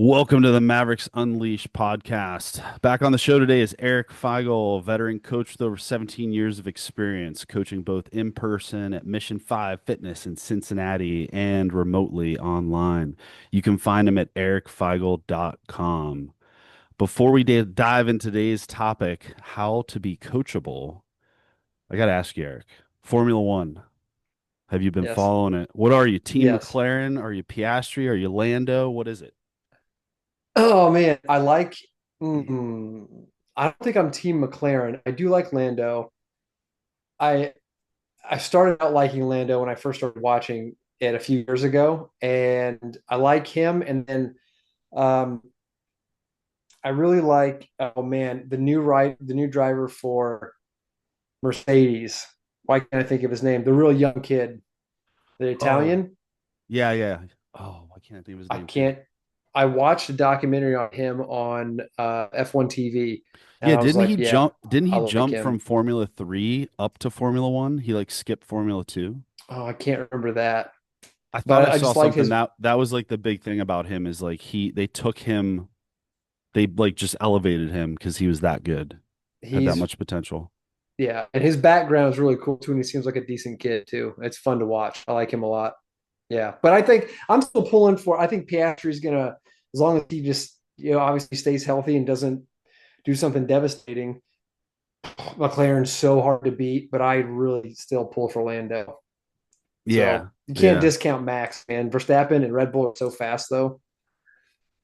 Welcome to the Mavericks Unleashed podcast. Back on the show today is Eric Feigl, veteran coach with over 17 years of experience coaching both in person at Mission 5 Fitness in Cincinnati and remotely online. You can find him at ericfeigl.com. Before we dive into today's topic, how to be coachable, I got to ask you, Eric, Formula One, have you been Yes. following it? What are you, Team Yes. McLaren? Are you Piastri? Are you Lando? What is it? Oh man, mm, I don't think I'm Team McLaren. I do like Lando. I I started out liking Lando when I first started watching it a few years ago, and I like him. And then um, I really like, oh man, the new driver for Mercedes. Why can't I think of his name? The real young kid, the Oh, Italian. yeah, yeah. Oh, I can't think of his I name too. can't. I watched a documentary on him on F1 TV, and Yeah, I was didn't like, he yeah, jump? Didn't I he like jump him. from Formula 3 up to Formula 1? He like skipped Formula 2. Oh, I can't remember that, I thought but I I saw just like something his. that was like the big thing about him is like they took him, they like just elevated him because he was that good, had that He's much potential. Yeah, and his background is really cool too, and he seems like a decent kid too. It's fun to watch. I like him a lot. Yeah, but I think I'm still pulling for. I think Piastri's gonna, as long as he just obviously stays healthy and doesn't do something devastating. McLaren's so hard to beat, but I really still pull for Lando. Yeah, So you can't yeah, discount Max, man. Verstappen and Red Bull are so fast, though.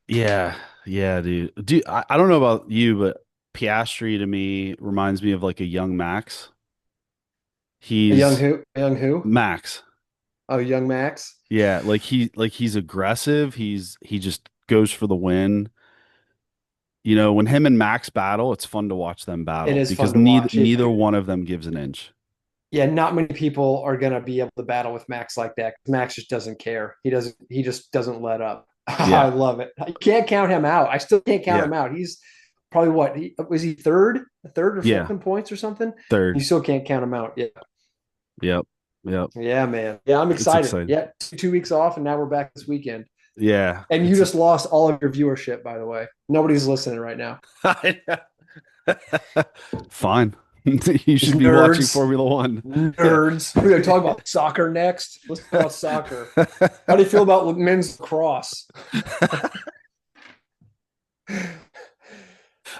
yeah, yeah, dude. I don't know about you, but Piastri to me reminds me of like a young Max. A young He's who? A young who? Max. Oh, young Max. Yeah, he's aggressive. He just goes for the win. You know, when him and Max battle, it's fun to watch them It battle is fun because to watch. neither one of them gives an inch. Yeah, not many people are gonna be able to battle with Max like that. Max just doesn't care. He doesn't. He just doesn't let up. I Yeah. love it. You can't count him out. I still can't count Yeah. him out. He's probably what? Was he third or fourth Yeah. in points or something? You Third. still can't count him out. Yeah, Yep. Yep. yeah, man. Yeah, I'm It's excited. exciting. Yeah, 2 weeks off, and now we're back this weekend. Yeah. And you It's just lost all of your viewership, by the way. Nobody's listening right now. fine. You These should be watching nerds, Formula One. Yeah. nerds. We're gonna talk about soccer next. Let's talk about soccer. How do you feel about men's lacrosse?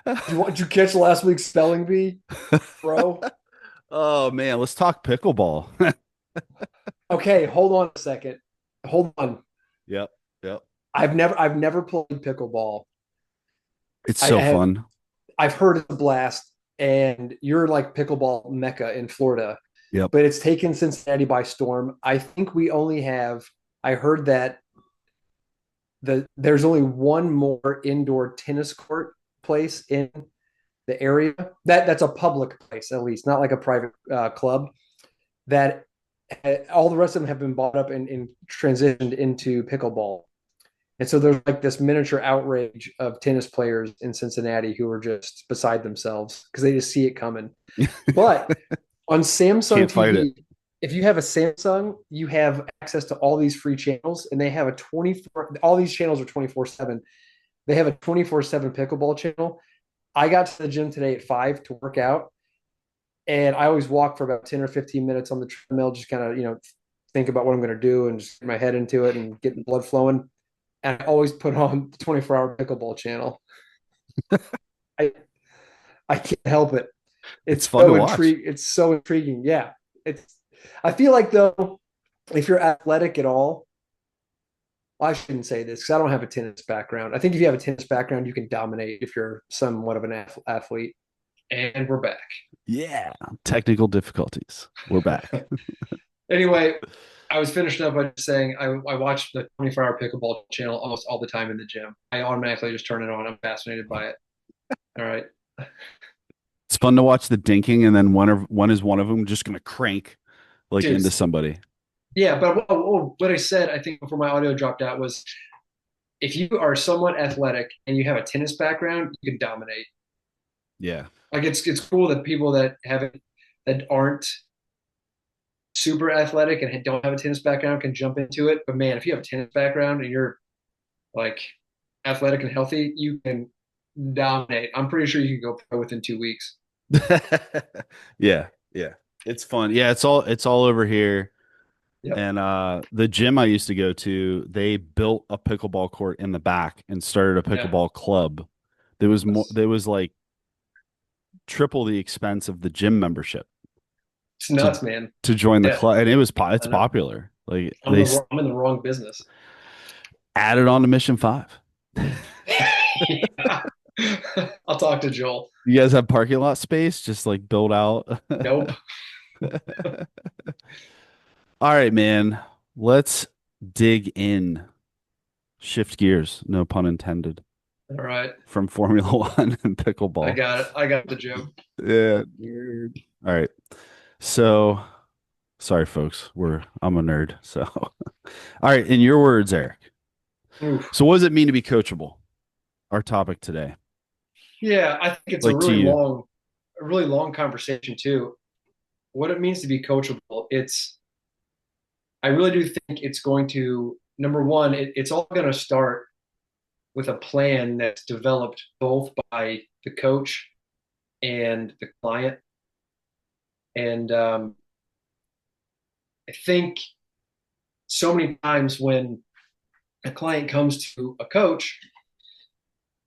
Did you catch last week's spelling bee, bro? Oh man, let's talk pickleball. Okay, hold on a second. Hold on. Yep. Yep. I've never played pickleball. It's I so have fun. I've heard it's a blast, and you're like pickleball mecca in Florida, Yep. but it's taken Cincinnati by storm. I think we only have. I heard that there's only one more indoor tennis court place in the area. That's a public place, at least, not like a private club. That all the rest of them have been bought up and transitioned into pickleball. And so there's like this miniature outrage of tennis players in Cincinnati who are just beside themselves because they just see it coming. But on Samsung Can't fight it. TV, if you have a Samsung, you have access to all these free channels, and they have a 24. All these channels are 24/7. They have a 24/7 pickleball channel. I got to the gym today at 5 to work out, and I always walk for about 10 or 15 minutes on the treadmill, just kind of think about what I'm going to do and just get my head into it and get the blood flowing. And I always put on the 24-hour pickleball channel. I I can't help it. It's fun to watch. It's so intriguing. Yeah. It's I feel like though, if you're athletic at all, well, I shouldn't say this because I don't have a tennis background. I think if you have a tennis background, you can dominate if you're somewhat of an athlete. And we're back. Yeah. Technical difficulties. We're back. Anyway, I was finishing up by just saying I watch the 24-hour pickleball channel almost all the time in the gym. I automatically just turn it on. I'm fascinated by it. All right. It's fun to watch the dinking, and then one is one of them just gonna crank like Dude, into somebody. yeah, but what I said, I think before my audio dropped out, was if you are somewhat athletic and you have a tennis background, you can dominate. Yeah. Like it's cool that people that aren't super athletic and don't have a tennis background can jump into it. But man, if you have a tennis background and you're like athletic and healthy, you can dominate. I'm pretty sure you can go pro within 2 weeks. Yeah, yeah. It's fun. Yeah, it's all over here. Yep. And the gym I used to go to, they built a pickleball court in the back and started a Yeah. pickleball club. There was like triple the expense of the gym membership It's to nuts, man. to join the Yeah. club, and it's I know. popular. Like they I'm in the wrong business. added on to Mission 5. Yeah. I'll talk to Joel. You guys have parking lot space, just like build out. Nope. All right, man. Let's dig in. Shift gears, no pun intended, All right. from Formula One and I pickleball. got it. I got the joke. Yeah, nerd. All right. So, sorry, folks. I'm a nerd. So, all right. In your words, Eric. Oof. So, what does it mean to be coachable? Our topic today. Yeah, I think it's Like to you. a really long conversation too. What it means to be coachable, I really do think it's going to, number one, it's all going to start with a plan that's developed both by the coach and the client. And I think so many times when a client comes to a coach,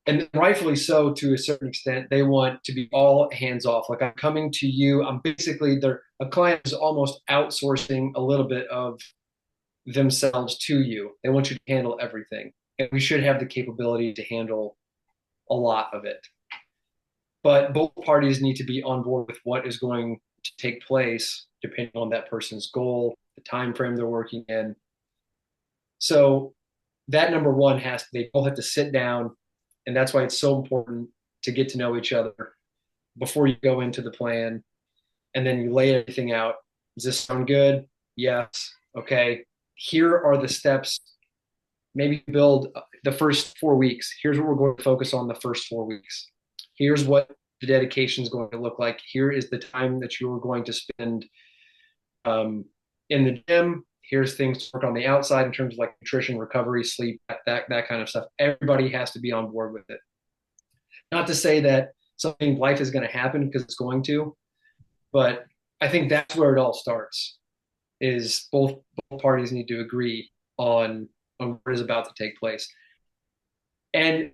and rightfully so to a certain extent, they want to be all hands off. Like, I'm coming to you. I'm basically a client is almost outsourcing a little bit of themselves to you. They want you to handle everything. And we should have the capability to handle a lot of it. But both parties need to be on board with what is going to take place depending on that person's goal, the time frame they're working in. So that number one they both have to sit down, and that's why it's so important to get to know each other before you go into the plan, and then you lay everything out. Does this sound good? Yes. Okay. Here are the steps. Maybe build the first 4 weeks. Here's what we're going to focus on the first 4 weeks. Here's what the dedication is going to look like. Here is the time that you're going to spend in the gym. Here's things to work on the outside in terms of like nutrition, recovery, sleep, that kind of stuff. Everybody has to be on board with it. Not to say that something life is going to happen, because it's going to, but I think that's where it all starts. Is both parties need to agree on what is about to take place. And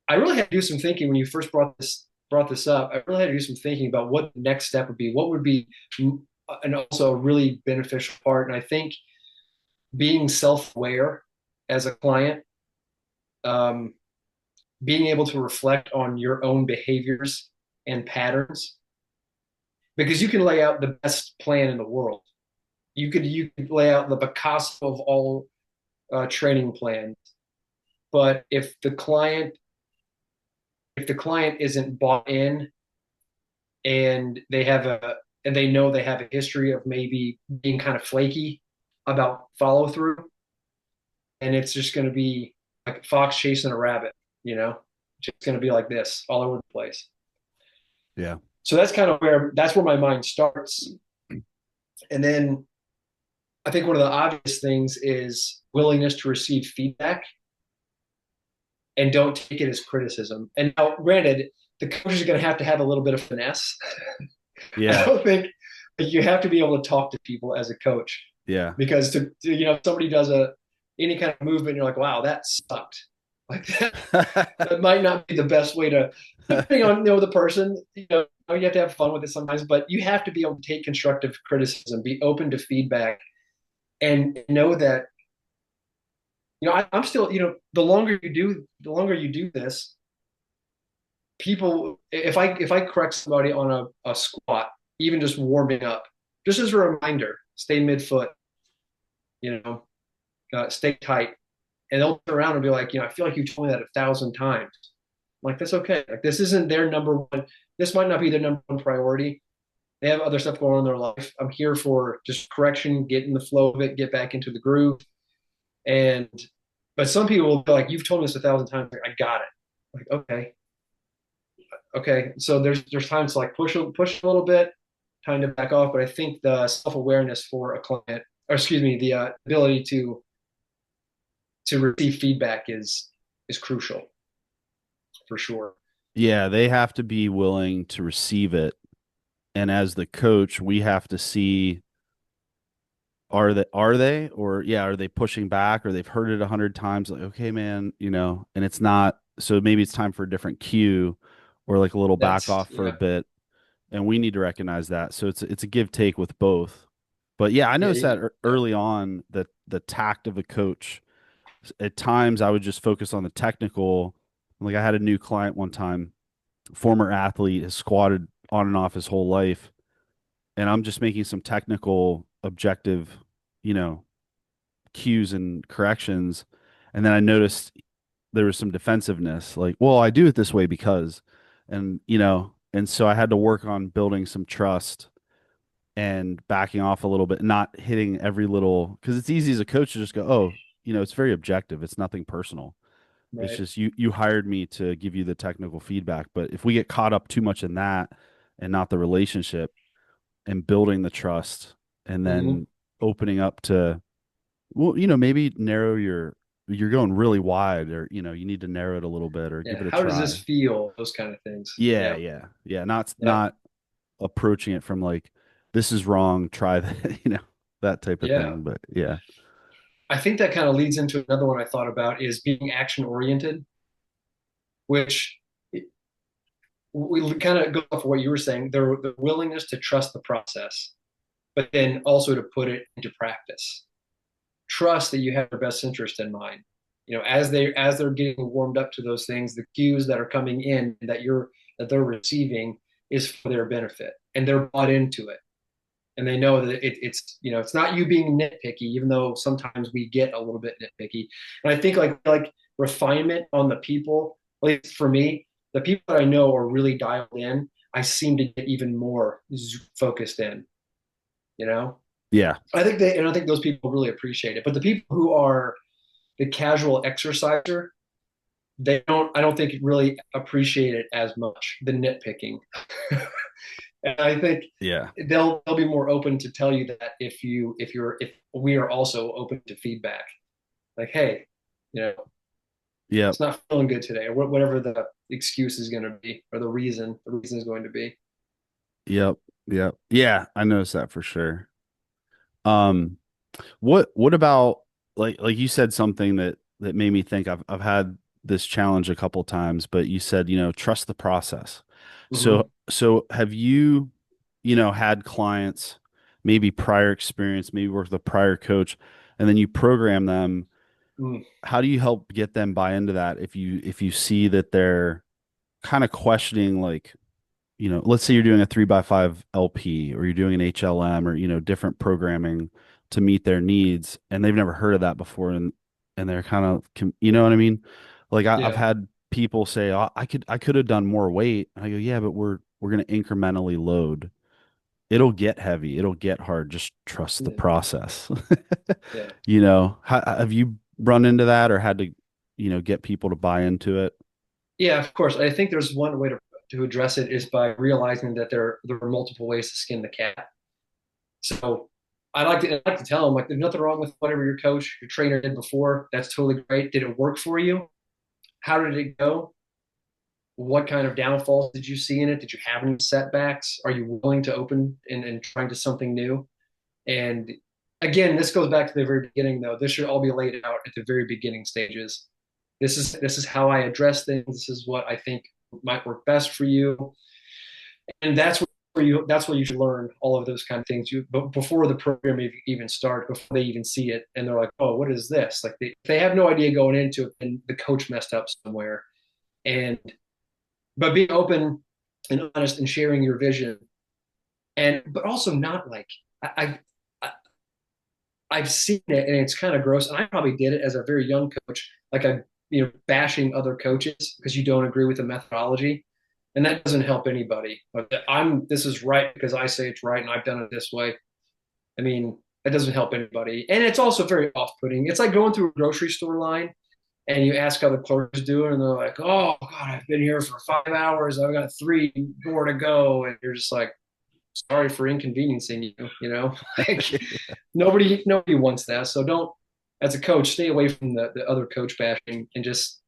I really had to do some thinking when you first brought this up. I really had to do some thinking about what the next step would be. What would be, and also a really beneficial part. And I think being self-aware as a client, um, being able to reflect on your own behaviors and patterns, because you can lay out the best plan in the world. You could lay out the Picasso of all training plans, but if the client isn't bought in, and they know they have a history of maybe being kind of flaky about follow through, and it's just going to be like a fox chasing a rabbit, you know, just going to be like this all over the place. Yeah. So that's where my mind starts. And then I think one of the obvious things is willingness to receive feedback, and don't take it as criticism. And now, granted, the coach is going to have a little bit of finesse. I Yeah. don't think you have to be able to talk to people as a coach, Yeah. because if somebody does any kind of movement, you're like, wow, that sucked. Like that might not be the best way to, depending on the person. You have to have fun with it sometimes, but you have to be able to take constructive criticism, be open to feedback, and know that I'm still, the longer you do this, if I correct somebody on a squat, even just warming up, just as a reminder, stay midfoot, you know, stay tight. And they'll turn around and be like, I feel like you told me that 1,000 times. I'm like, that's okay. Like, this isn't their number one. This might not be their number one priority. They have other stuff going on in their life. I'm here for just correction, get in the flow of it, get back into the groove. And but some people will be like, you've told me this 1,000 times. Like, I got it. Like, okay. So there's times to like push a little bit, time to back off. But I think the self-awareness for a client, or excuse me, the ability to receive feedback is crucial for sure. Yeah, they have to be willing to receive it. And as the coach, we have to see, are they or yeah, are they pushing back or they've heard it 100 times, like, okay, man, and it's not, so maybe it's time for a different cue or like a little back That's off for a yeah, bit. And we need to recognize that. So it's a give take with both. But yeah, I yeah, noticed that yeah, early on that the tact of a coach, at times I would just focus on the technical. Like I had a new client one time, former athlete, has squatted on and off his whole life, and I'm just making some technical objective, you know, cues and corrections. And then I noticed there was some defensiveness, like, well, I do it this way because, and so I had to work on building some trust and backing off a little bit, not hitting every little, because it's easy as a coach to just go, oh, it's very objective. It's nothing personal. It's right. just you hired me to give you the technical feedback. But if we get caught up too much in that and not the relationship and building the trust and Hmm. then opening up to, well, maybe narrow you're going really wide, or you need to narrow it a little bit or give Yeah. it a How does this try. feel? Those kind of things. Yeah, Yeah. yeah, yeah. Not Yeah. not approaching it from like, this is wrong, try that, that type of Yeah. thing. But yeah. I think that kind of leads into another one I thought about is being action oriented, which we kind of go off of what you were saying, the willingness to trust the process, but then also to put it into practice. Trust that you have their best interest in mind. As they're getting warmed up to those things, the cues that are coming in that they're receiving is for their benefit, and they're bought into it, and they know that it's not you being nitpicky, even though sometimes we get a little bit nitpicky. And I think like refinement on the people, at least for me, the people that I know are really dialed in. I seem to get even more focused in. You know, Yeah. I think those people really appreciate it. But the people who are the casual exerciser, they don't. I don't think really appreciate it as much. The nitpicking. And I think Yeah. they'll be more open to tell you that if we are also open to feedback. Like, hey, Yep. it's not feeling good today, or whatever the excuse is going to be, or the reason is going to be. Yep. Yep. Yeah, I noticed that for sure. Um, what about, like you said something that made me think. I've had this challenge a couple times, but you said, trust the process. Mm-hmm. So have you, had clients, maybe prior experience, maybe worked with a prior coach, and then you program them. Mm. How do you help get them buy into that if you see that they're kind of questioning, like, let's say you're doing a 3x5 LP or you're doing an HLM or, different programming to meet their needs, and they've never heard of that before, and they're kind of, you know what I mean? Like I've Yeah. had people say, oh, I could have done more weight. And I go, yeah, but we're going to incrementally load. It'll get heavy. It'll get hard. Just trust the Yeah. process. Yeah. Have you run into that or had to, get people to buy into it? Yeah, of course. I think there's one way to address it is by realizing that there are multiple ways to skin the cat. So I like to tell them, like, there's nothing wrong with whatever your coach, your trainer did before. That's totally great. Did it work for you? How did it go? What kind of downfalls did you see in it? Did you have any setbacks? Are you willing to open and trying to something new? And again, this goes back to the very beginning, though. This should all be laid out at the very beginning stages. This is how I address things. This is what I think might work best for you, and that's where you should learn all of those kind of things. But before the program even starts, before they even see it, and they're like, "Oh, what is this?" Like they have no idea going into it, and the coach messed up somewhere. And but being open and honest and sharing your vision, and but also not like I I've seen it, and it's kind of gross. And I probably did it as a very young coach, like bashing other coaches because you don't agree with the methodology, and that doesn't help anybody. But this is right because I say it's right, and I've done it this way. I mean, that doesn't help anybody, and it's also very off-putting. It's like going through a grocery store line, and you ask how the clerk is doing, and they're like, "Oh God, I've been here for 5 hours. I've got 3 more to go," and you're just like, sorry for inconveniencing you, like nobody wants that. So don't, as a coach, stay away from the other coach bashing and just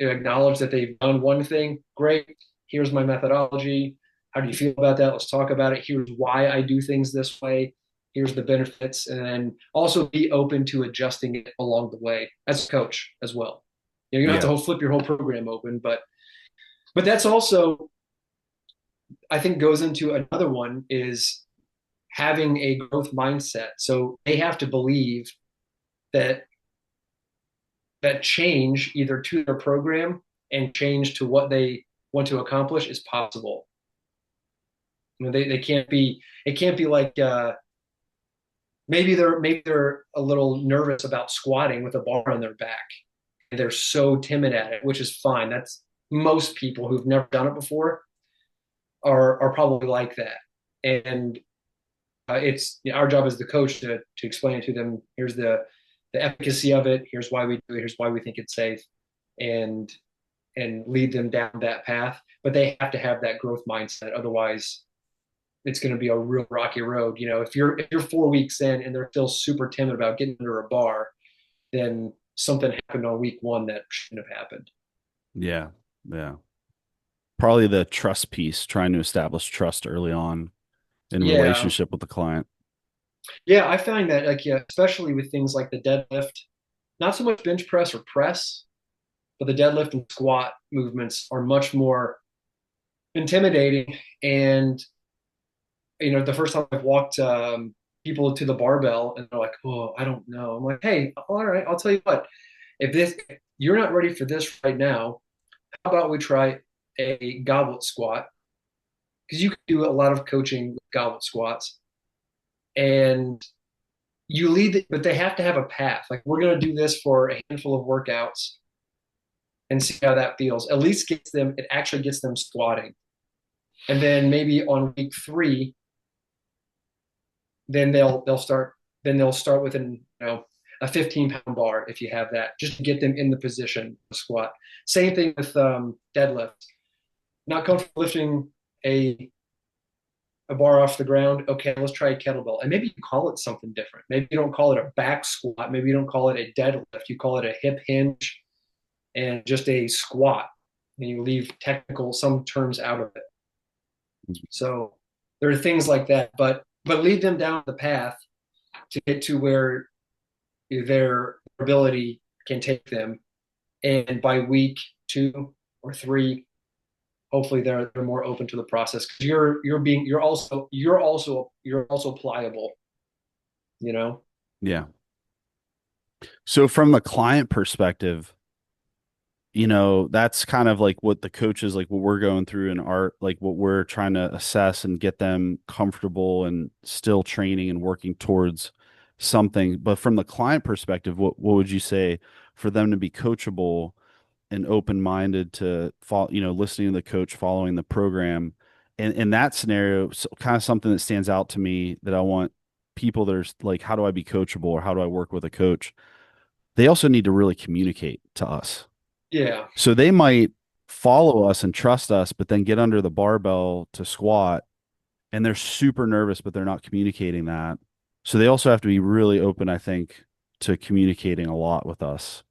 acknowledge that they've done one thing. Great. Here's my methodology. How do you feel about that? Let's talk about it. Here's why I do things this way. Here's the benefits. And then also be open to adjusting it along the way as a coach as well. You don't have Yeah. to flip your whole program open, but that's also, I think, goes into another one is having a growth mindset. So they have to believe that change either to their program and change to what they want to accomplish is possible. I mean, they can't be, it can't be like, maybe they're a little nervous about squatting with a bar on their back. They're so timid at it, which is fine. That's most people who've never done it before are probably like that. And it's, our job as the coach to explain it to them. Here's the efficacy of it. Here's why we do it. Here's why we think it's safe, and lead them down that path. But they have to have that growth mindset. Otherwise, it's going to be a real rocky road. You know, if you're 4 weeks in and they're still super timid about getting under a bar, then something happened on week one that shouldn't have happened. Yeah. Yeah. Probably the trust piece, trying to establish trust early on in Yeah, relationship with the client. yeah. I find that, like, yeah, especially with things like the deadlift, not so much bench press or press, but the deadlift and squat movements are much more intimidating. And the first time I've walked people to the barbell and they're like, "Oh, I don't know." I'm like, "Hey, all right, I'll tell you what. If you're not ready for this right now, how about we try a goblet squat? Because you can do a lot of coaching with goblet squats, and you lead, but they have to have a path. Like, we're going to do this for a handful of workouts and see how that feels. At least it actually gets them squatting, and then maybe on week three, then they'll start with a 15-pound bar if you have that, just to get them in the position to squat. Same thing with deadlift. Not comfortable lifting a bar off the ground. Okay, let's try a kettlebell. And maybe you call it something different. Maybe you don't call it a back squat. Maybe you don't call it a deadlift. You call it a hip hinge and just a squat. And you leave some terms out of it. So there are things like that, but lead them down the path to get to where their ability can take them. And by week 2 or 3, hopefully they're more open to the process, because you're also pliable, you know. Yeah. So from the client perspective, that's kind of like what the coaches, like what we're going through in art, like what we're trying to assess and get them comfortable and still training and working towards something. But from the client perspective, what would you say for them to be coachable and open-minded to follow, listening to the coach, following the program? And in that scenario, so kind of something that stands out to me that I want people that are like, how do I be coachable or how do I work with a coach? They also need to really communicate to us. Yeah, So they might follow us and trust us, but then get under the barbell to squat and they're super nervous, but they're not communicating that. So they also have to be really open, I think, to communicating a lot with us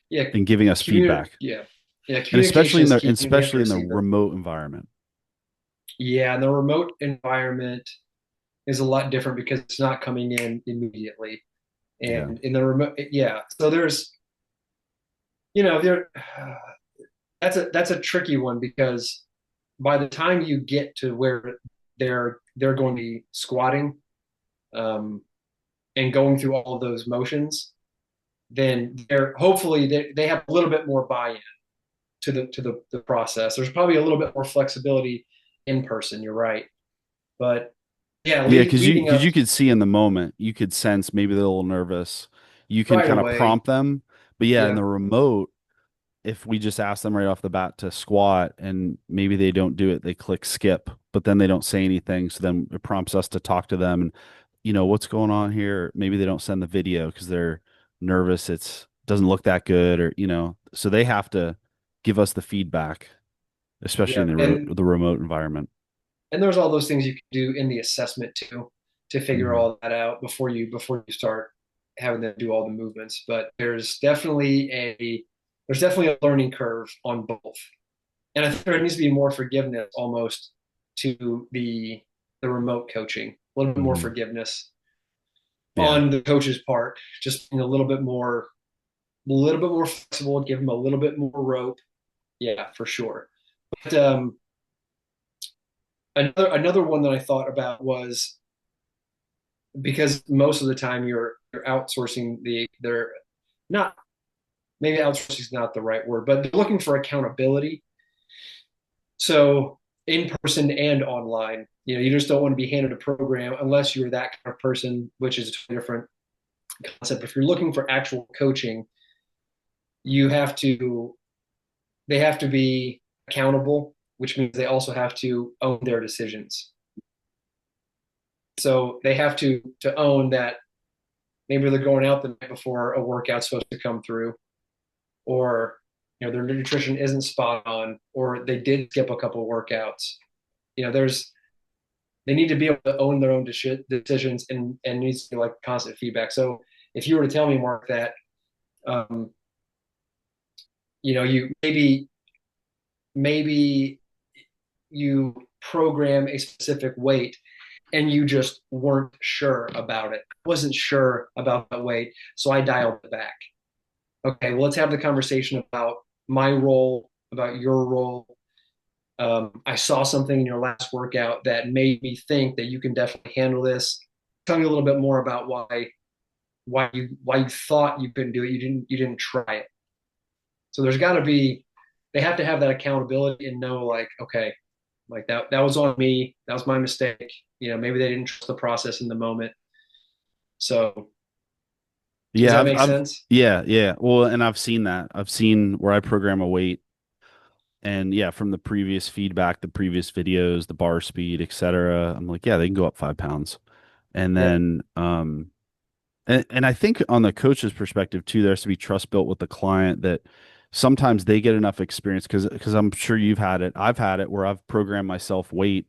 yeah. and giving us feedback. Yeah, yeah. And Communication is key in the especially in the accuracy, but remote environment. yeah, and the remote environment is a lot different because it's not coming in immediately. Yeah. And in the remote, yeah. So there's, there, that's a tricky one, because by the time you get to where they're going to be squatting, um, and going through all of those motions, then they have a little bit more buy-in to the process. There's probably a little bit more flexibility in person. You're right, but yeah, Yeah, leading because up you could see in the moment, you could sense maybe they're a little nervous. You can right kind of away. prompt them. But yeah, in Yeah, the remote, if we just ask them right off the bat to squat and maybe they don't do it, they click skip, but then they don't say anything. So then it prompts us to talk to them and, what's going on here? Maybe they don't send the video because they're nervous. It's doesn't look that good or, so they have to give us the feedback, especially yeah, in and the remote environment. there's all those things you can do in the assessment too, to figure Hmm. all that out before you start having them do all the movements. But there's definitely there's definitely a learning curve on both. And I think there needs to be more forgiveness almost to the remote coaching, a little bit more Hmm. forgiveness Yeah. on the coach's part, just being a little bit more flexible, give them a little bit more rope. Yeah, for sure. But another one that I thought about was because most of the time you're outsourcing they're not, maybe outsourcing is not the right word, but they're looking for accountability. So in person and online, you just don't want to be handed a program unless you're that kind of person, which is a totally different concept. If you're looking for actual coaching, you have to they have to be accountable, which means they also have to own their decisions. So they have to own that maybe they're going out the night before a workout's supposed to come through, or their nutrition isn't spot on, or they did skip a couple of workouts. There's they need to be able to own their own decisions, and needs to be like constant feedback. So if you were to tell me, Mark, that um, you maybe you program a specific weight and you just weren't sure about it. I wasn't sure about that weight, so I dialed it back. Okay, well, let's have the conversation about my role, about your role. I saw something in your last workout that made me think that you can definitely handle this. Tell me a little bit more about why you thought you couldn't do it. You didn't try it. So there's got to be they have to have that accountability and know, like, okay, like that was on me. That was my mistake. Maybe they didn't trust the process in the moment. So does Yeah, that make sense? yeah, yeah. Well, and I've seen that. I've seen where I program a weight, and yeah, from the previous feedback, the previous videos, the bar speed, etc. I'm like, yeah, they can go up 5 pounds. And Yep. then, and I think on the coach's perspective too, there has to be trust built with the client that sometimes they get enough experience because I'm sure you've had it. I've had it where I've programmed myself weight,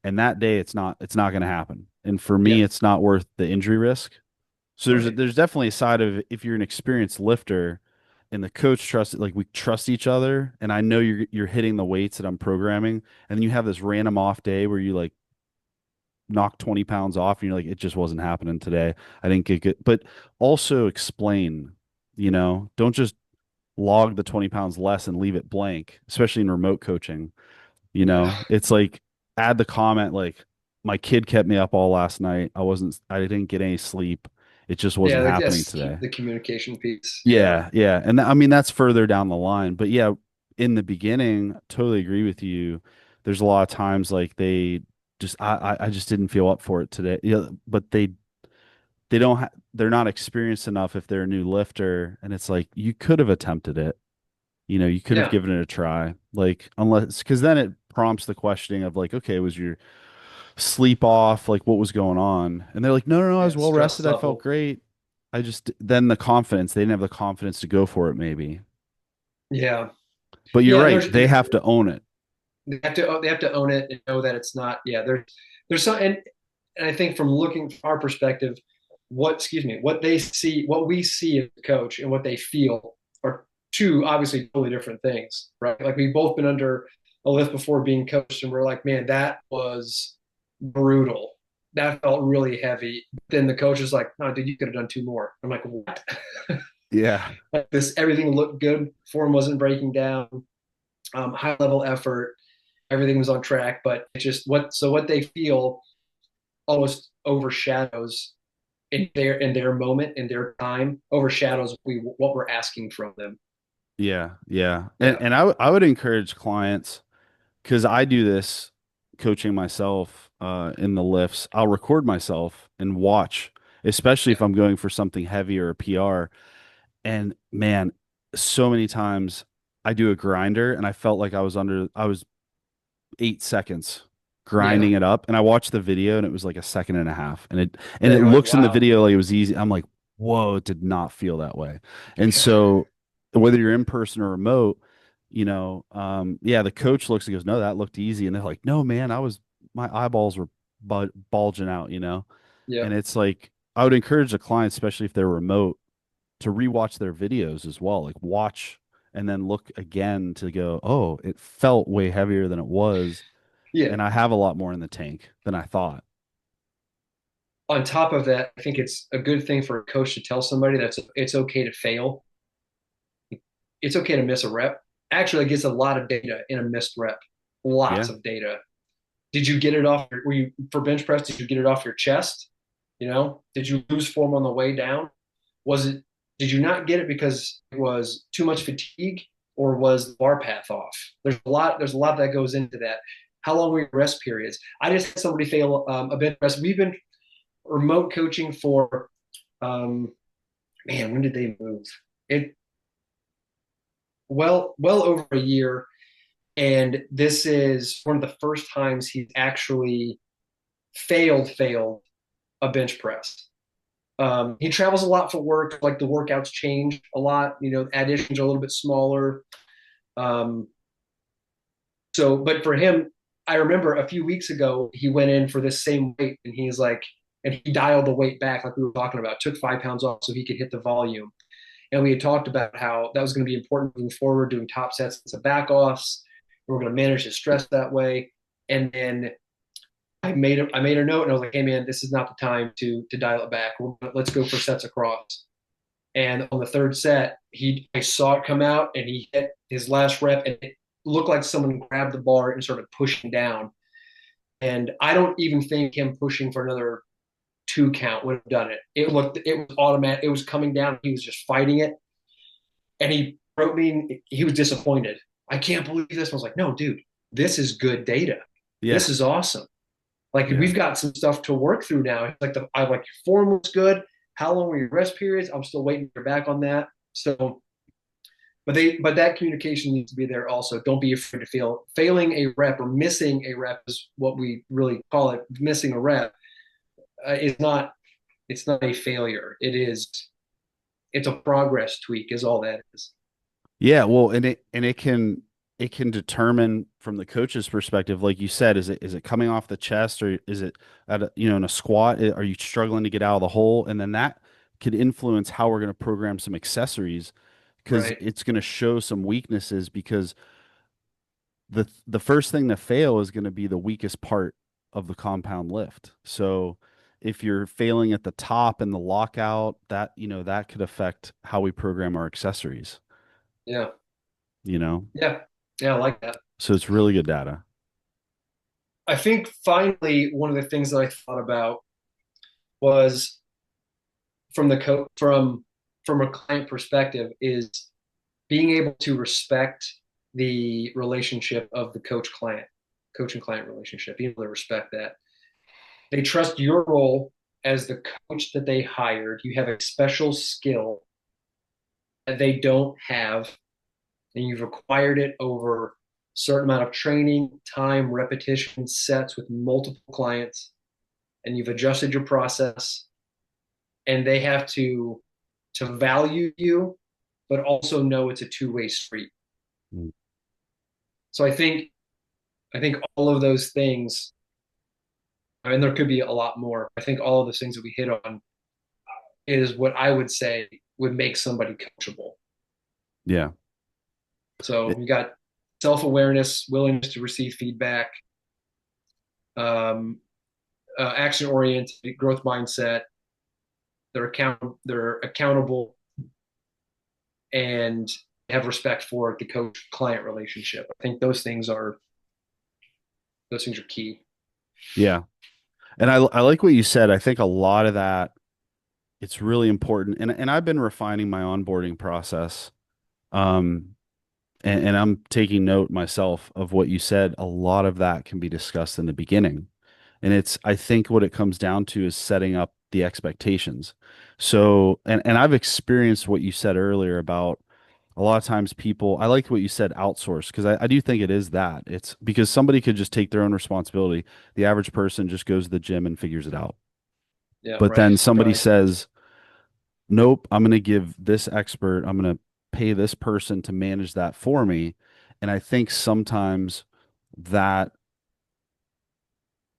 and that day it's not going to happen. And for me, Yep. it's not worth the injury risk. So Right. there's definitely a side of if you're an experienced lifter and the coach trusts like we trust each other and I know you're hitting the weights that I'm programming and then you have this random off day where you like knock 20 pounds off and you're like it just wasn't happening today. I didn't get good. But also explain, don't just log the 20 pounds less and leave it blank, especially in remote coaching. Yeah. It's like add the comment like my kid kept me up all last night. I didn't get any sleep. It just Yeah. wasn't Like happening that's today. the communication piece. Yeah. Yeah, yeah. And I mean that's further down the line. But yeah, in the beginning, totally agree with you. There's a lot of times like they just I just didn't feel up for it today. Yeah, but they're not experienced enough if they're a new lifter and it's like you could have attempted it. You could have Yeah. given it a try. Like unless because then it prompts the questioning of like, okay, was your sleep off? Like what was going on? And they're like, no, no, no, I Yeah. was well Stress rested. I felt level. great. I just then the confidence, they didn't have the confidence to go for it, maybe. Yeah. But you're Yeah. And right. They have to own it. they have to own it and know that it's not. Yeah. There's some, and I think from looking from our perspective, what they see, what we see as a coach and what they feel are two obviously totally different things, right? Like we've both been under a lift before being coached, and we're like, man, that was brutal. That felt really heavy. Then the coach is like, no, dude, you could have done two more. I'm like, what? Yeah. Like this, everything looked good. Form wasn't breaking down. High level effort. Everything was on track, but it's just what they feel almost overshadows in their moment, in their time, overshadows what we're asking from them. Yeah. Yeah. And Yeah. I would encourage clients because I do this coaching myself in the lifts. I'll record myself and watch, especially if Yeah. I'm going for something heavy or a PR. And man, so many times I do a grinder and I felt like I was 8 seconds Yeah. grinding it up. And I watched the video and it was like a second and a half. And Yeah. it You're like, looks in the wow. video like it was easy. I'm like, whoa, it did not feel that way. And Yeah. so whether you're in person or remote, yeah, the coach looks and goes, no, that looked easy. And they're like, no, man, my eyeballs were bulging out. And Yep. it's like, I would encourage the client, especially if they're remote, to rewatch their videos as well. Like watch and then look again to go, oh, it felt way heavier than it was, Yeah. and I have a lot more in the tank than I thought. On top of that, I think it's a good thing for a coach to tell somebody that it's okay to fail. It's okay to miss a rep. Actually, it gets a lot of data in a missed rep. Lots Yeah. of data. Did you get it off? Were you for bench press? Did you get it off your chest? Did you lose form on the way down? Was it? Did you not get it because it was too much fatigue, or was the bar path off? There's a lot. There's a lot that goes into that. How long were your rest periods? I just had somebody fail a bench press. We've been remote coaching for um, man. When did they move? It well over a year, and this is one of the first times he's actually failed a bench press. He travels a lot for work. Like the workouts change a lot. Additions are a little bit smaller. Um, but for him, I remember a few weeks ago he went in for this same weight, and he's like, and he dialed the weight back like we were talking about. Took 5 pounds off so he could hit the volume. And we had talked about how that was going to be important moving forward, doing top sets and back offs. We were going to manage his stress that way. And then I made a note and I was like, hey man, this is not the time to dial it back. Let's go for sets across. And on the third set, I saw it come out and he hit his last rep and it looked like someone grabbed the bar and started pushing down. And I don't even think him pushing for another 2 count would have done it. It was automatic. It was coming down. He was just fighting it. And he wrote me, he was disappointed. I can't believe this. I was like, no, dude, this is good data. Yeah. This is awesome. Like Yeah. we've got some stuff to work through now. Like I like your form was good. How long were your rest periods? I'm still waiting to hear back on that. So, but that communication needs to be there also. Don't be afraid to failing a rep or missing a rep is what we really call it. Missing a rep is not. It's not a failure. It's a progress tweak. Is all that is. Yeah, well, and it can determine from the coach's perspective, like you said, is it coming off the chest or is it in a squat? Are you struggling to get out of the hole? And then that could influence how we're going to program some accessories because Right. it's going to show some weaknesses because the first thing to fail is going to be the weakest part of the compound lift. So if you're failing at the top and the lockout, that could affect how we program our accessories, Yeah. you know? Yeah. Yeah. I like that. So it's really good data. I think finally one of the things that I thought about was from a client perspective is being able to respect the relationship of the coach and client relationship, being able to respect that. They trust your role as the coach that they hired. You have a special skill that they don't have, and you've acquired it over a certain amount of training, time, repetition, sets with multiple clients, and you've adjusted your process, and they have to value you, but also know it's a two-way street. Mm. So I think all of those things, I mean, there could be a lot more. I think all of those things that we hit on is what I would say would make somebody coachable. Yeah. So It- you got self-awareness, willingness to receive feedback, um, action-oriented, growth mindset. They're accountable, and have respect for the coach-client relationship. I think those things are key. yeah. And I like what you said. I think a lot of that it's really important. And I've been refining my onboarding process. Um and I'm taking note myself of what you said. A lot of that can be discussed in the beginning. And I think what it comes down to is setting up the expectations. So, and I've experienced what you said earlier about a lot of times I liked what you said outsource because I do think it is that. It's because somebody could just take their own responsibility. The average person just goes to the gym and figures it out. Yeah, But then somebody right. says, nope, I'm going to give this expert, I'm going to pay this person to manage that for me. And I think sometimes that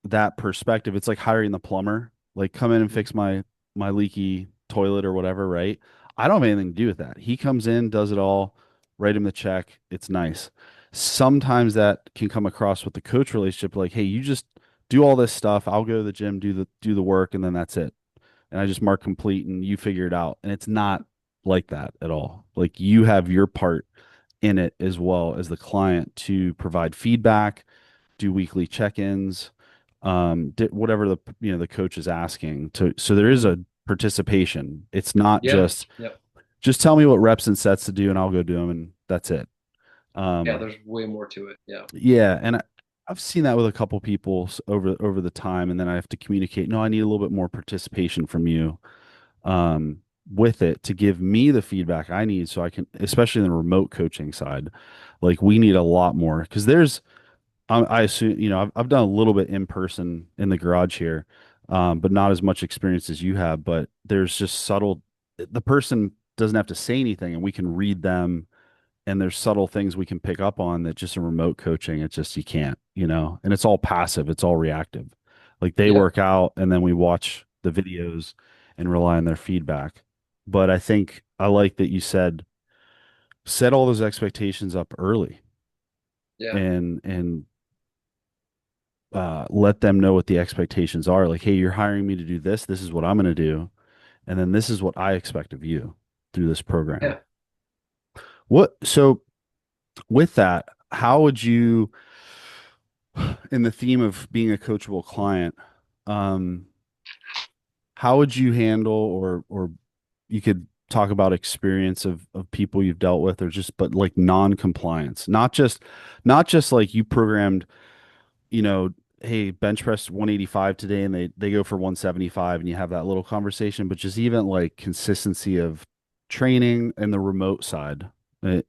that perspective, it's like hiring the plumber, like come in and fix my leaky toilet or whatever, right? I don't have anything to do with that. He comes in, does it all, write him the check. It's nice. Sometimes that can come across with the coach relationship, like, hey, you just do all this stuff. I'll go to the gym, do the work, and then that's it. And I just mark complete and you figure it out. And it's not like that at all. Like you have your part in it as well as the client to provide feedback, do weekly check-ins, whatever the coach is asking to. So there is Mhm. a participation. It's not Yeah. Yep. just tell me what reps and sets to do and I'll go do them and that's it. Yeah. Um, There's way more to it. Yeah. yeah, and I've seen that with a couple people over the time, and then I have to communicate. No, I need a little bit more participation from you um, with it to give me the feedback I need, so I can, especially in the remote coaching side, like we need a lot more because I assume I've done a little bit in person in the garage here, but not as much experience as you have. But there's just subtle. The person doesn't have to say anything, and we can read them and there's subtle things we can pick up on that just in remote coaching it's just you can't, and it's all passive, it's all reactive. Like they Yep. work out and then we watch the videos and rely on their feedback. But I think I like that you said set all those expectations up early Yeah. and let them know what the expectations are, like, hey, you're hiring me to do this, this is what I'm going to do, and then this is what I expect of you through this program. Yeah. What so with that, how would you, in the theme of being a coachable client, um, how would you handle or you could talk about experience of people you've dealt with or just but like non-compliance, not just like you programmed, you know, hey, bench press 185 today and they go for 175 and you have that little conversation, but just even like consistency of training and the remote side.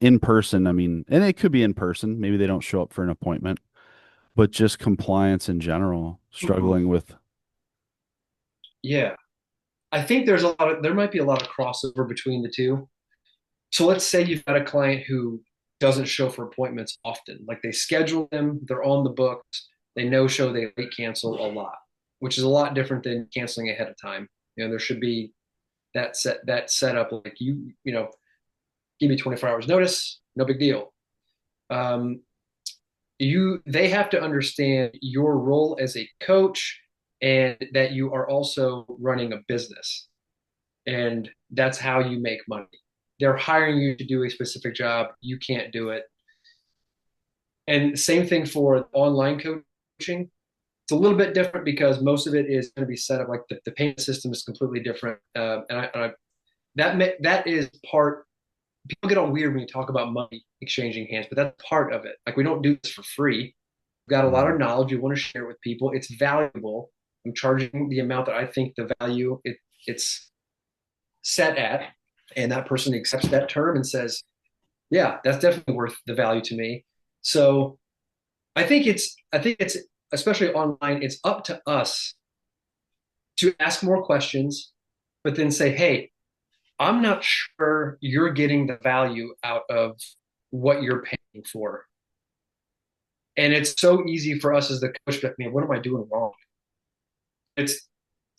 In person, I mean, and it could be in person. Maybe they don't show up for an appointment, but just compliance in general, Mhm. struggling with. Yeah. I think there might be a lot of crossover between the two. So let's say you've got a client who doesn't show for appointments often. Like they schedule them, they're on the books, they no show, they late cancel a lot, which is a lot different than canceling ahead of time. There should be that setup like give me 24 hours notice, no big deal. Um, they have to understand your role as a coach and that you are also running a business, and that's how you make money. They're hiring you to do a specific job, you can't do it. And same thing for online coaching. It's a little bit different because most of it is going to be set up like the payment system is completely different. That is part. People get all weird when you talk about money exchanging hands, but that's part of it. Like we don't do this for free. We've got a lot Mhm. of knowledge. We want to share it with people. It's valuable. I'm charging the amount that I think the value it's set at, and that person accepts that term and says, "Yeah, that's definitely worth the value to me." So I think it's especially online. It's up to us to ask more questions, but then say, "Hey, I'm not sure you're getting the value out of what you're paying for." And it's so easy for us as the coach to, man, what am I doing wrong? It's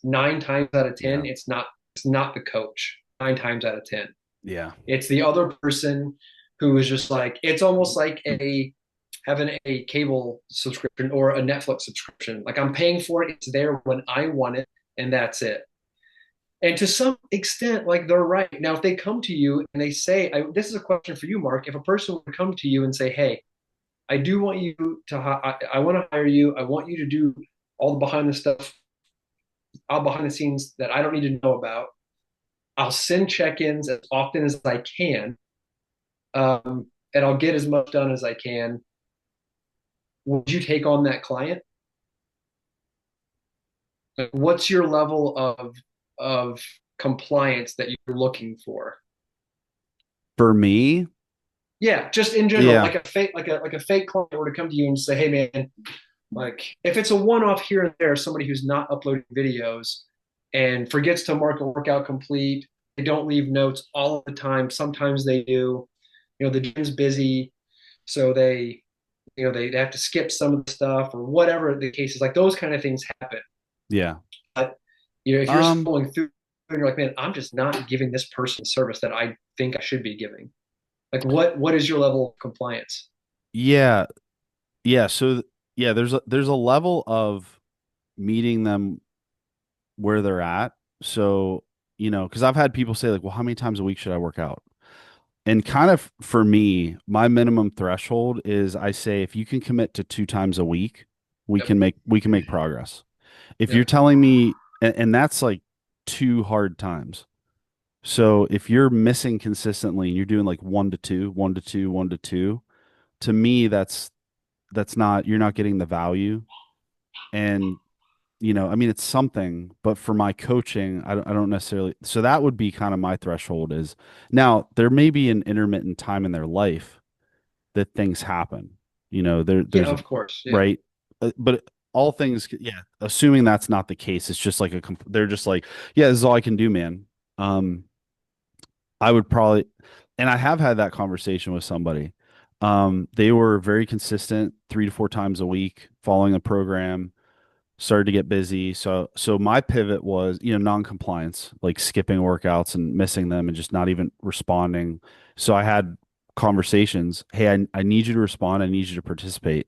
9 times out of Yeah. 10, it's not the coach. 9 times out of 10. Yeah. It's the other person who is just like, it's almost like a having a cable subscription or a Netflix subscription. Like I'm paying for it, it's there when I want it, and that's it. And to some extent, like they're right. Now, if they come to you and they say, this is a question for you, Mark. If a person would come to you and say, hey, I do want you to, I want to hire you. I want you to do all the behind the stuff, all behind the scenes that I don't need to know about. I'll send check-ins as often as I can, and I'll get as much done as I can. Would you take on that client? What's your level of compliance that you're looking for? For me, Yeah, just in general, yeah. like a fake client were to come to you and say, "Hey, man, like if it's a one-off here and there, somebody who's not uploading videos and forgets to mark a workout complete, they don't leave notes all of the time. Sometimes they do. The gym's busy, so they have to skip some of the stuff or whatever the case is. Like those kind of things happen. Yeah. But if you're Um, scrolling through and you're like, man, I'm just not giving this person the service that I think I should be giving. Like what is your level of compliance? Yeah, yeah. So yeah, there's a level of meeting them where they're at. So, because I've had people say like, well, how many times a week should I work out? And kind of for me, my minimum threshold is I say if you can commit to 2 times a week, Yep. we can make progress. If you're Yep. telling me, and that's like 2 hard times. So if you're missing consistently and you're doing like 1 to 2, 1 to 2, 1 to 2, to me, that's not, you're not getting the value. And, I mean, it's something, but for my coaching, I don't necessarily, so that would be kind of my threshold is now there may be an intermittent time in their life that things happen. Yeah, There's a of course. Yeah. right, but all things, yeah. Assuming that's not the case, it's just like they're just like, yeah, this is all I can do, man. Um, I would probably, and I have had that conversation with somebody. They were very consistent, 3 to 4 times a week, following the program. Started to get busy, so my pivot was, non-compliance, like skipping workouts and missing them and just not even responding. So I had conversations. Hey, I need you to respond. I need you to participate.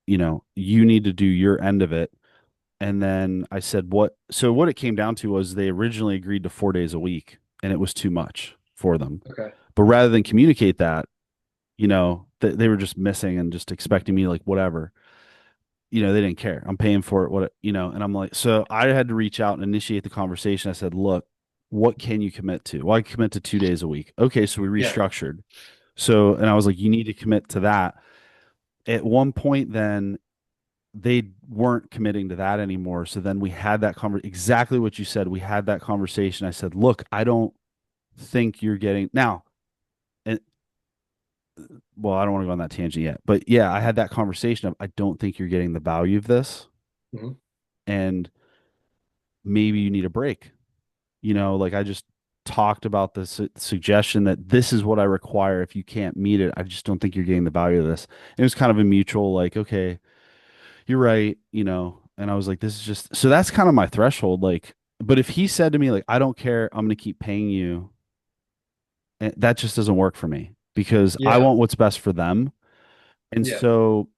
You need to do your end of it. And then I said, what it came down to was they originally agreed to 4 days a week and it was too much for them. Okay. But rather than communicate that, they were just missing and just expecting me like whatever. They didn't care. I'm paying for it. And I'm like, so I had to reach out and initiate the conversation. I said, look, what can you commit to? Well, I commit to 2 days a week. Okay. So we Yeah. restructured. So, and I was like, you need to commit to that. At one point, then they weren't committing to that anymore. So then we had that exactly what you said. We had that conversation. I said, look, I don't think you're getting now. And well, I don't want to go on that tangent yet, but yeah, I had that conversation of, I don't think you're getting the value of this. Mhm. And maybe you need a break. Like I just talked about the suggestion that this is what I require. If you can't meet it, I just don't think you're getting the value of this. It was kind of a mutual, like, okay, you're right, and I was like, this is just, so that's kind of my threshold. Like, but if he said to me, like, I don't care, I'm going to keep paying you, that just doesn't work for me because I Yeah. want what's best for them. And Yeah. so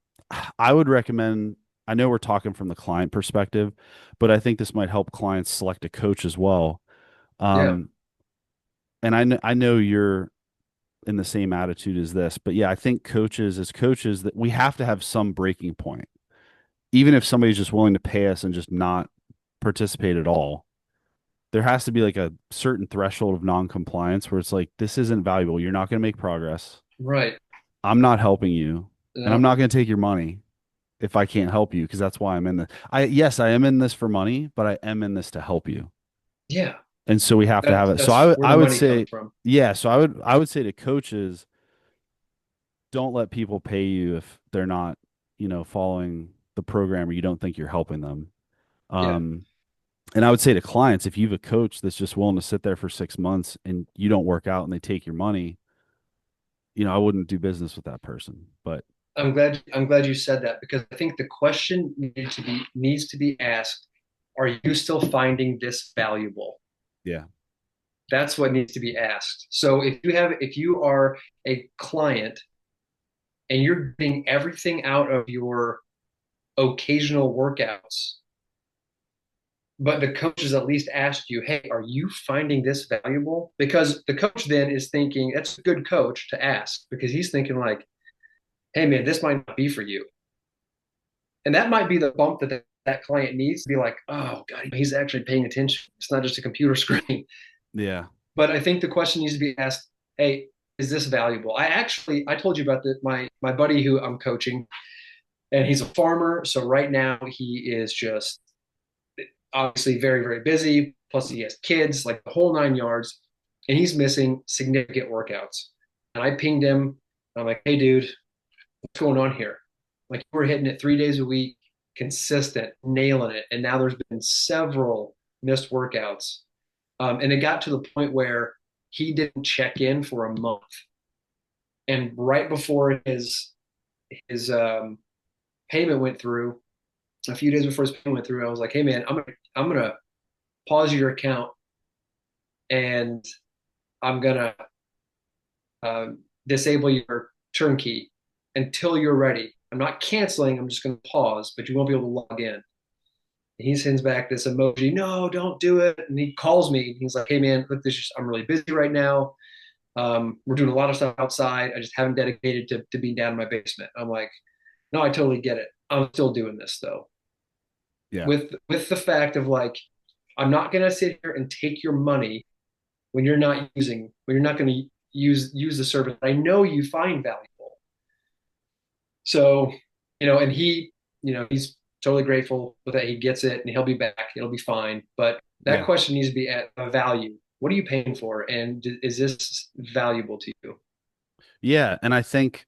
I would recommend, I know we're talking from the client perspective, but I think this might help clients select a coach as well. Yeah. Um, and I know you're in the same attitude as this, but yeah, I think as coaches, that we have to have some breaking point. Even if somebody's just willing to pay us and just not participate at all, there has to be like a certain threshold of non-compliance where it's like, this isn't valuable. You're not going to make progress. Right. I'm not helping you, and I'm No. not going to take your money if I can't help you because that's why I'm in this. Yes, I am in this for money, but I am in this to help you. Yeah. And so we have to have it. So That's where I the would money comes say, from. yeah, so I would say to coaches, don't let people pay you if they're not, following the program or you don't think you're helping them. Yeah. Um, and I would say to clients, if you have a coach that's just willing to sit there for 6 months and you don't work out and they take your money, I wouldn't do business with that person. But I'm glad you said that because I think the question needs to be asked, are you still finding this valuable? yeah, That's what needs to be asked. So if you are a client and you're getting everything out of your occasional workouts, but the coach has at least asked you, hey, are you finding this valuable? Because the coach then is thinking, that's a good coach to ask because he's thinking like, hey man, this might not be for you. And that might be the bump that client needs to be like, oh God, he's actually paying attention. It's not just a computer screen. yeah, But I think the question needs to be asked, hey, is this valuable? I told you about my buddy who I'm coaching, and he's a farmer. So right now he is just obviously very, very busy. Plus he has kids, like the whole 9 yards, and he's missing significant workouts. And I pinged him. I'm like, hey dude, what's going on here? Like we're hitting it 3 days a week, consistent, nailing it. And now there's been several missed workouts. And it got to the point where he didn't check in for a month. And right before his payment went through, a few days before his payment went through, I was like, "Hey man, I'm gonna pause your account, and I'm gonna disable your turnkey until you're ready. I'm not canceling. I'm just going to pause, but you won't be able to log in. He sends back this emoji, no, don't do it. And he calls me. He's like, hey, man, look, I'm really busy right now. We're doing a lot of stuff outside. I just haven't dedicated to being down in my basement. I'm like, no, I totally get it. I'm still doing this though. Yeah. With the fact of like, I'm not gonna sit here and take your money when you're not gonna use the service I know you find valuable. So, and he's totally grateful with that. He gets it and he'll be back. It'll be fine. But that Yeah. question needs to be at a value. What are you paying for? And is this valuable to you? Yeah. And I think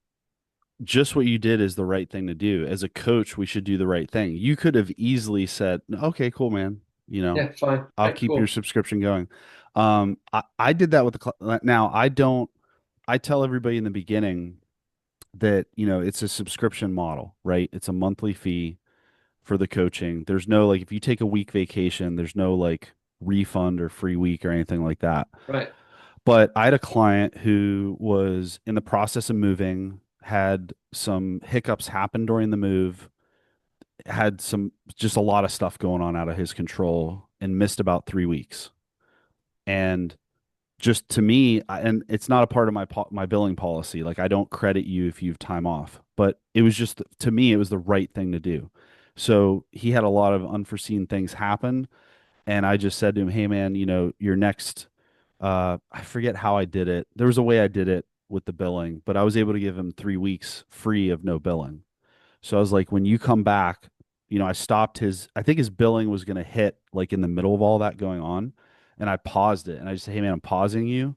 just what you did is the right thing to do. As a coach, we should do the right thing. You could have easily said, okay, cool, man. Yeah, fine. I'll Right, keep your cool. subscription going. I did that with now I don't, I tell everybody in the beginning that, it's a subscription model, right? It's a monthly fee for the coaching. There's no, like, if you take a week vacation, there's no like refund or free week or anything like that. Right. But I had a client who was in the process of moving, had some hiccups happen during the move, had some just a lot of stuff going on out of his control, and missed about 3 weeks. And just to me, and it's not a part of my billing policy. Like, I don't credit you if you have time off, but it was just, to me, it was the right thing to do. So he had a lot of unforeseen things happen, and I just said to him, "Hey, man, your next." I forget how I did it. There was a way I did it with the billing, but I was able to give him 3 weeks free of no billing. So I was like, when you come back, I stopped I think his billing was going to hit like in the middle of all that going on. And I paused it and I just said, hey, man, I'm pausing you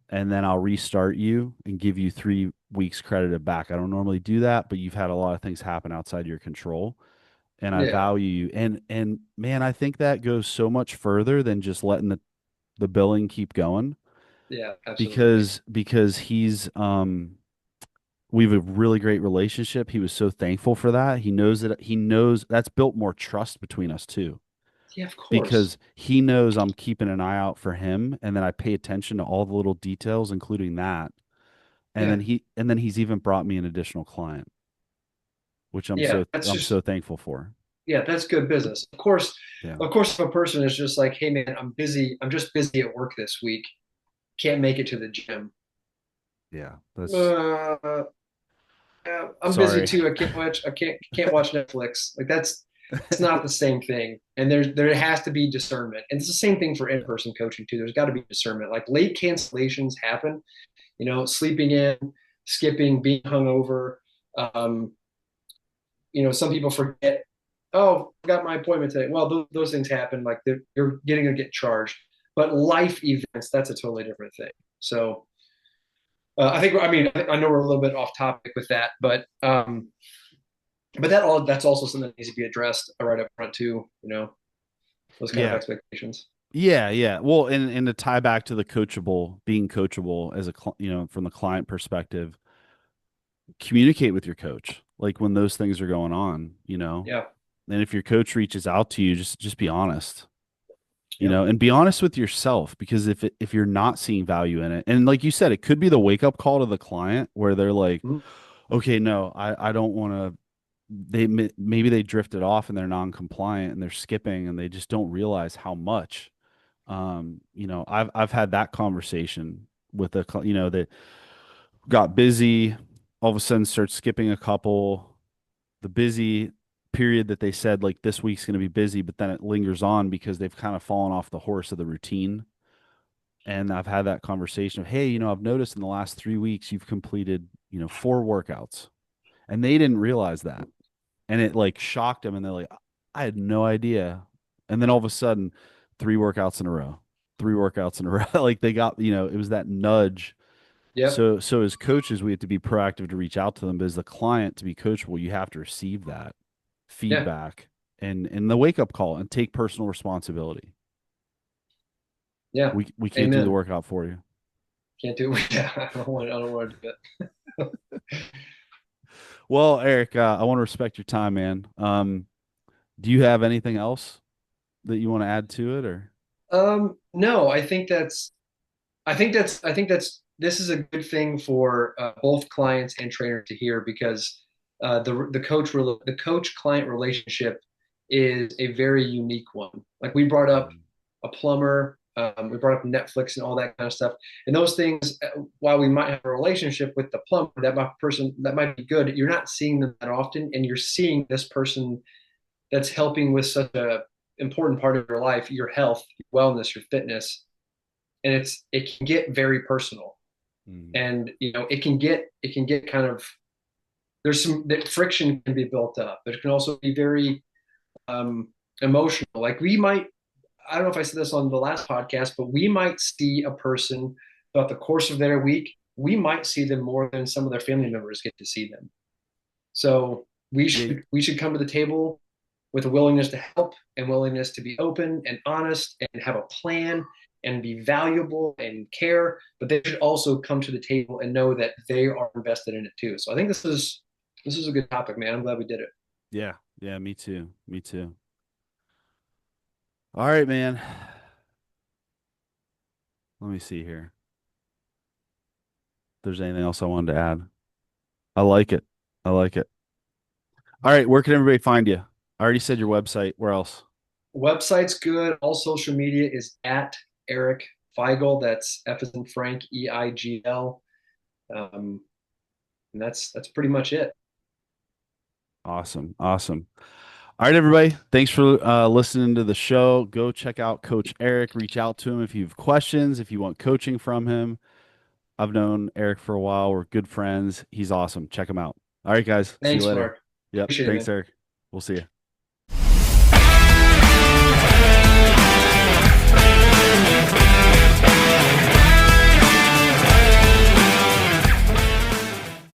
and then I'll restart you and give you 3 weeks credited back. I don't normally do that, but you've had a lot of things happen outside your control and I Yeah. value you. And man, I think that goes so much further than just letting the billing keep going Yeah, absolutely. because we have a really great relationship. He was so thankful for that. He knows that's built more trust between us too, Yeah, of course. because he knows I'm keeping an eye out for him and then I pay attention to all the little details, including that. Yeah. And then he's even brought me an additional client, which Yeah. That's I'm so just thankful for. yeah, that's good business. Yeah. Of course, if a person is just like, hey man, I'm busy, I'm just busy at work this week, can't make it to the gym. Yeah. That's Uh, I'm busy sorry. too. I can't watch Netflix. Like that's not the same thing. And there has to be discernment. And it's the same thing for in-person coaching too. There's got to be discernment. Like late cancellations happen, sleeping in, skipping, being hungover. Um, some people forget, oh, I got my appointment today. Well, those things happen. Like you're getting to get charged. But life events, that's a totally different thing. So I mean, I know we're a little bit off topic with that, but that's also something that needs to be addressed right up front too. Those kind of Yeah. expectations. Yeah, yeah. Well, and to tie back to the being coachable as from the client perspective, communicate with your coach like when those things are going on. Yeah. And if your coach reaches out to you, just be honest, Yep. and be honest with yourself, because if you're not seeing value in it, and like you said, it could be the wake up call to the client where they're like, Mhm. okay, no, I don't want to. Maybe they drifted off and they're non-compliant and they're skipping and they just don't realize how much. I've had that conversation with that got busy, all of a sudden starts skipping a couple. The busy period that they said like this week's going to be busy, but then it lingers on because they've kind of fallen off the horse of the routine. And I've had that conversation of, hey, I've noticed in the last 3 weeks you've completed, 4 workouts, and they didn't realize that, and it like shocked them, and they're like, I had no idea. And then all of a sudden, 3 workouts in a row, 3 workouts in a row, like they got, it was that nudge. Yep. So as coaches, we have to be proactive to reach out to them, but as the client to be coachable, you have to receive that Yeah. feedback and the wake up call and take personal responsibility. Yeah. We can't do the Amen. workout for you. Can't do it. Yeah. I don't want to do it. Well, Eric, I want to respect your time, man. Do you have anything else that you want to add to it, or? No, I think that's this is a good thing for both clients and trainers to hear because the coach client relationship is a very unique one. Like we brought up a plumber, we brought up Netflix and all that kind of stuff, and those things. While we might have a relationship with the plumber, that might be good. You're not seeing them that often, and you're seeing this person that's helping with such a important part of your life, your health, your wellness, your fitness, and it can get very personal, Mm. and it can get kind of there's some that friction can be built up, but it can also be very um, emotional. Like we might, I don't know if I said this on the last podcast, but we might see a person throughout the course of their week. We might see them more than some of their family members get to see them. So Yeah, we should come to the table with a willingness to help and willingness to be open and honest and have a plan and be valuable and care, but they should also come to the table and know that they are invested in it too. So I think this is a good topic, man. I'm glad we did it. yeah, yeah. Me too. Me too. All right, man. Let me see here. If there's anything else I wanted to add. I like it. I like it. All right, where can everybody find you? I already said your website. Where else? Website's good. All social media is at Eric Feigl. That's F as in Frank, Eigl. Um, and that's pretty much it. Awesome. Awesome. All right, everybody. Thanks for listening to the show. Go check out Coach Eric. Reach out to him if you have questions, if you want coaching from him. I've known Eric for a while. We're good friends. He's awesome. Check him out. All right, guys. See you Thanks, later. Mark. Yep. Appreciate it, Thanks, man. Eric. We'll see you.